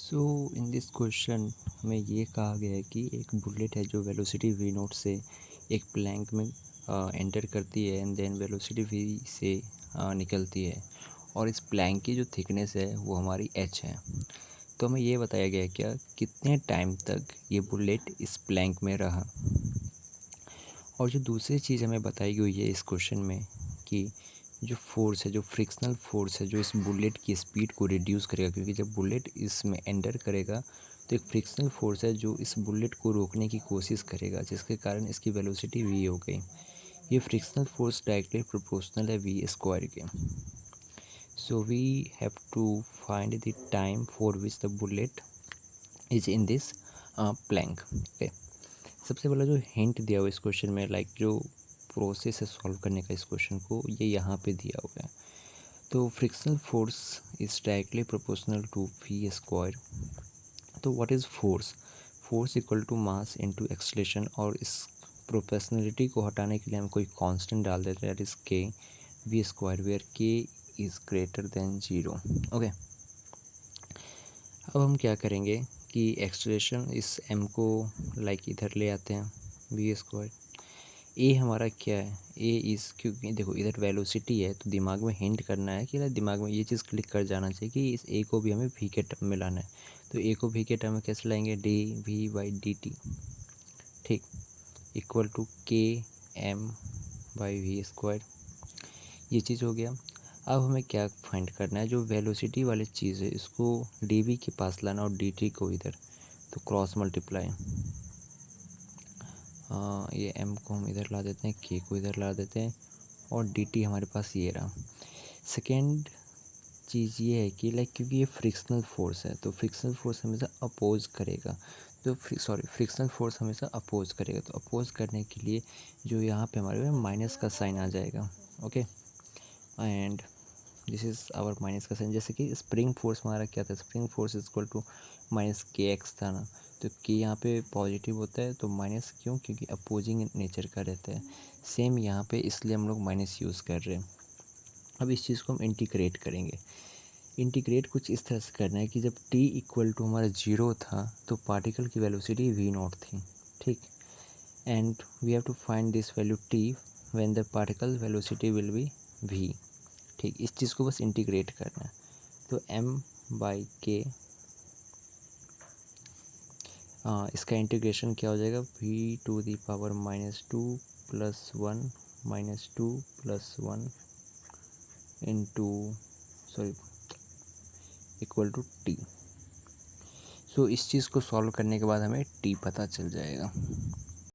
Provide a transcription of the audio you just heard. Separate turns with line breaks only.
So in this question में ये कहा गया है कि एक बुलेट है जो वेलोसिटी v नॉट से एक प्लैंक में एंटर करती है एंड देन वेलोसिटी v से निकलती है और इस प्लैंक की जो थिकनेस है वो हमारी h है। तो हमें ये बताया गया है क्या कितने टाइम तक ये बुलेट इस प्लैंक में रहा। और जो दूसरी चीज़ हमें बताई गई है इस क्वेश्चन में कि जो फोर्स है, जो फ्रिक्शनल फोर्स है, जो इस बुलेट की स्पीड को रिड्यूस करेगा, क्योंकि जब बुलेट इसमें एंटर करेगा तो एक फ्रिक्शनल फोर्स है जो इस बुलेट को रोकने की कोशिश करेगा, जिसके कारण इसकी वेलोसिटी v हो गई। ये फ्रिक्शनल फोर्स डायरेक्टली प्रोपोर्शनल है v स्क्वायर के। So we have to find the time for which the bullet is in this plank. Okay, सबसे पहला जो हिंट दिया हुआ इस क्वेश्चन में, लाइक जो प्रोसेस है सॉल्व करने का इस क्वेश्चन को, ये यहाँ पे दिया हुआ है। तो frictional force is directly proportional to v square. तो what is force? Force equal to mass into acceleration, और इस प्रोपोर्शनलिटी को हटाने के लिए हम कोई कांस्टेंट डाल देते हैं, that is k v square, where k is greater than 0। Okay, अब हम क्या करेंगे कि एक्सेलरेशन इस m को लाइक इधर ले आते हैं, v स्क्वायर। ए हमारा क्या है? ए इज़, क्योंकि देखो इधर वेलोसिटी है तो दिमाग में हिंट करना है कि दिमाग में ये चीज़ क्लिक कर जाना चाहिए कि इस ए को भी हमें वी के टर्म में लाना है। तो ए को वी के टर्म में कैसे लाएंगे? D v by d t, ठीक, equal to k m by v square. ये चीज़ हो गया। अब हमें क्या फाइंड करना है? जो वेलोसिटी वाली चीज़ है इसको डी वी के पास लाना और डी टी को इधर, तो क्रॉस मल्टीप्लाई। ये m को हम इधर ला देते हैं, k को इधर ला देते हैं, और dt हमारे पास ये रहा। सेकेंड चीज़ ये है कि लाइक क्योंकि ये फ्रिक्शनल फोर्स है तो फ्रिक्शनल फोर्स हमेशा अपोज करेगा। तो फ्रिक्शनल फोर्स हमेशा अपोज करेगा, तो अपोज करने के लिए जो यहाँ पे हमारे माइनस का साइन आ जाएगा। Okay, and this is our minus का साइन। जैसे कि स्प्रिंग फोर्स हमारा क्या था? Spring force is equal to minus k x था ना, तो के यहाँ पे पॉजिटिव होता है तो माइनस क्यों? क्योंकि अपोजिंग नेचर का रहता है। सेम यहाँ पे इसलिए हम लोग माइनस यूज़ कर रहे हैं। अब इस चीज़ को हम इंटीग्रेट करेंगे। इंटीग्रेट कुछ इस तरह से करना है कि जब t इक्वल टू हमारा 0 था तो पार्टिकल की वेलोसिटी v नॉट थी, ठीक, and we have to find this value t when the particle velocity will be v, ठीक। इस चीज़ को बस इंटीग्रेट करना है। तो m बाई के, इसका इंटीग्रेशन क्या हो जाएगा? v to the power -2 plus 1 -2 plus 1 into, sorry, equal to t। So इस चीज़ को सॉल्व करने के बाद हमें t पता चल जाएगा।